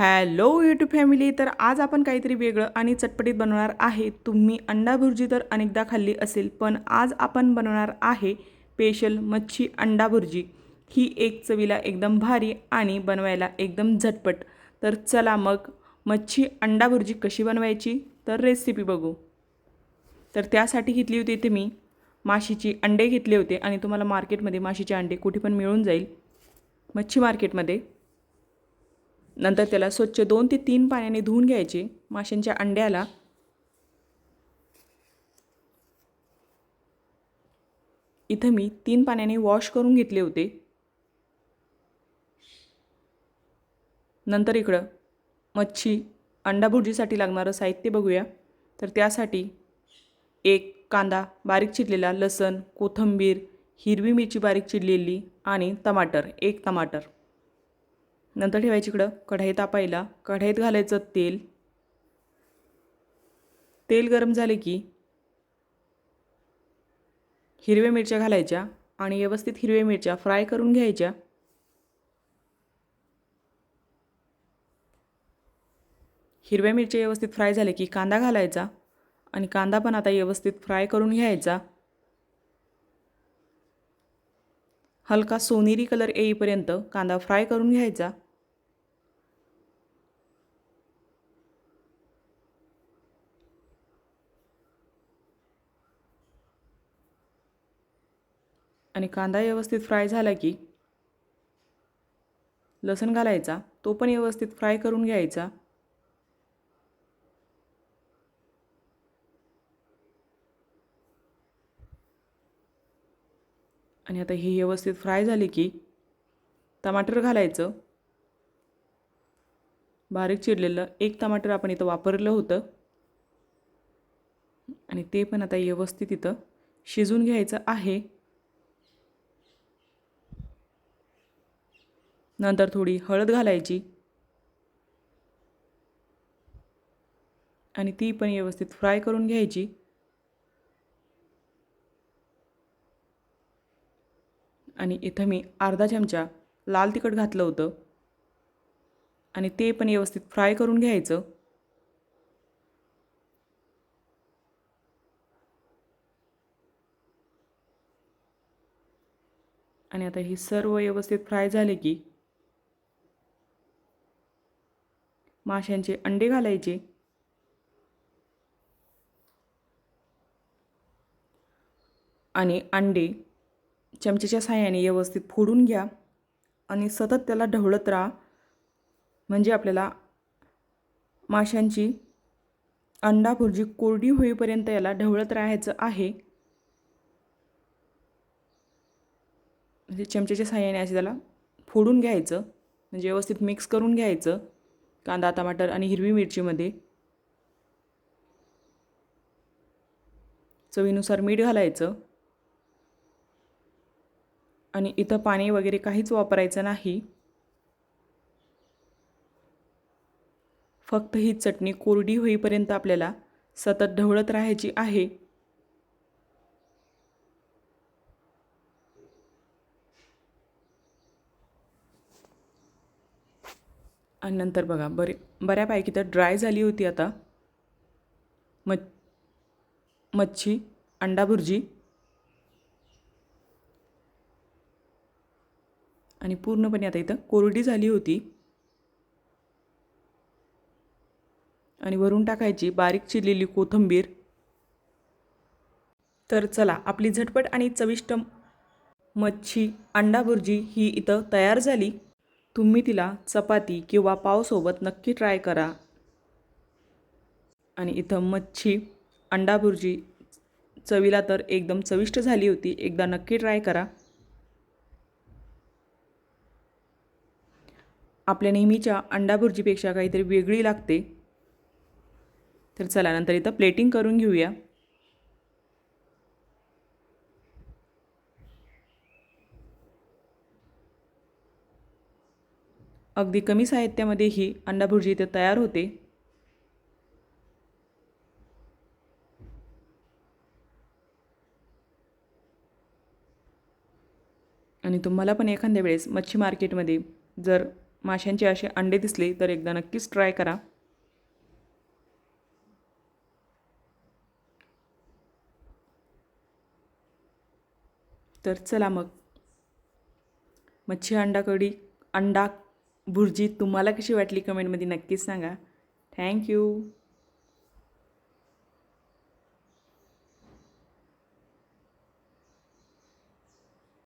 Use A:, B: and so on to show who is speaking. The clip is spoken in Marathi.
A: Hello YouTube family. तर आज आपण काहीतरी वेगळं आणि चटपटीत बनवणार आहे. तुम्ही अंडा भुर्जी तर अनेकदा खाल्ली असेल, पण आज आपण बनवणार आहे स्पेशल मच्छी अंडा भुर्जी. ही एक चवीला एकदम भारी आणि बनवायला एकदम झटपट. तर चला मग मच्छी अंडा भुर्जी कशी बनवायची तर रेसिपी बघू. तर त्यासाठी घेतली होती इथे मी माशीची अंडे घेतले होते आणि तुम्हाला मार्केटमध्ये माशीचे अंडे कुठे पण मिळून जाईल, मच्छी मार्केटमध्ये. नंतर त्याला स्वच्छ 2 ते 3 पाण्याने धुवून घ्यायचे माशांच्या अंड्याला. इथं मी 3 पाण्याने वॉश करून घेतले होते. नंतर इकडं मच्छी अंडा भुर्जीसाठी लागणारं साहित्य बघूया. तर त्यासाठी एक कांदा बारीक चिरलेला, लसण, कोथिंबीर, हिरवी मिरची बारीक चिरलेली आणि टमाटर, एक टमाटर. नंतर ठेवायची इकडं कढई तापायला. कढईत घालायचं तेल. तेल गरम झाले की हिरव्या मिरच्या घालायच्या आणि व्यवस्थित हिरव्या मिरच्या फ्राय करून घ्यायच्या. हिरव्या मिरच्या व्यवस्थित फ्राय झाले की कांदा घालायचा आणि कांदा पण आता व्यवस्थित फ्राय करून घ्यायचा. हलका सोनेरी कलर येईपर्यंत कांदा फ्राय करून घ्यायचा. आणि कांदा व्यवस्थित फ्राय झाला की लसूण घालायचा, तो पण व्यवस्थित फ्राय करून घ्यायचा. आणि आता ही व्यवस्थित फ्राय झाली की टमाटर घालायचं. बारीक चिरलेलं एक टमाटर आपण इथं वापरलं होतं आणि ते पण आता व्यवस्थित इथं शिजून घ्यायचं आहे. नंतर थोडी हळद घालायची आणि ती पण व्यवस्थित फ्राय करून घ्यायची. आणि इथं मी अर्धा चमचा लाल तिखट घातलं होतं आणि ते पण व्यवस्थित फ्राय करून घ्यायचं. आणि आता ही सर्व व्यवस्थित फ्राय झाले की माशांचे अंडे घालायचे. आणि अंडे चमच्याच्या साहाय्याने व्यवस्थित फोडून घ्या आणि सतत त्याला ढवळत राहा, म्हणजे आपल्याला माशांची अंडा भुर्जी कोरडी होईपर्यंत याला ढवळत राहायचं आहे. म्हणजे चमच्याच्या साहाय्याने असे त्याला फोडून घ्यायचं, म्हणजे व्यवस्थित मिक्स करून घ्यायचं कांदा, टमाटर आणि हिरवी मिरचीमध्ये. चवीनुसार मीठ घालायचं. आणि इथं पाणी वगैरे काहीच वापरायचं नाही, फक्त ही चटणी कोरडी होईपर्यंत आपल्याला सतत ढवळत राहायची आहे. आणि नंतर बघा बऱ्यापैकी तर ड्राय झाली होती आता मच्छी अंडा भुर्जी. आणि पूर्णपणे आता इथं कोरडी झाली होती. आणि वरून टाकायची बारीक चिरलेली कोथिंबीर. तर चला, आपली झटपट आणि चविष्ट मच्छी अंडा भुर्जी ही इथं तयार झाली. तुम्ही तिला चपाती किंवा पावसोबत नक्की ट्राय करा. आणि इथं मच्छी अंडा भुर्जी चवीला तर एकदम चविष्ट झाली होती. एकदा नक्की ट्राय करा. आपल्या नेहमीच्या अंडा भुर्जीपेक्षा काहीतरी वेगळी लागते. तर चला, नंतर इथं प्लेटिंग करून घेऊया. अगदी कमी साहित्यामध्ये ही अंडा भुर्जी इथे तयार होते. आणि तुम्हाला पण एखाद्या वेळेस मच्छी मार्केटमध्ये जर माशांचे असे अंडे दिसले तर एकदा नक्कीच ट्राय करा. तर चला मग, मच्छी अंडा कढी, अंडा भुर्जी तुम्हाला कशी वाटली कमेंटमध्ये नक्कीच सांगा. थँक्यू.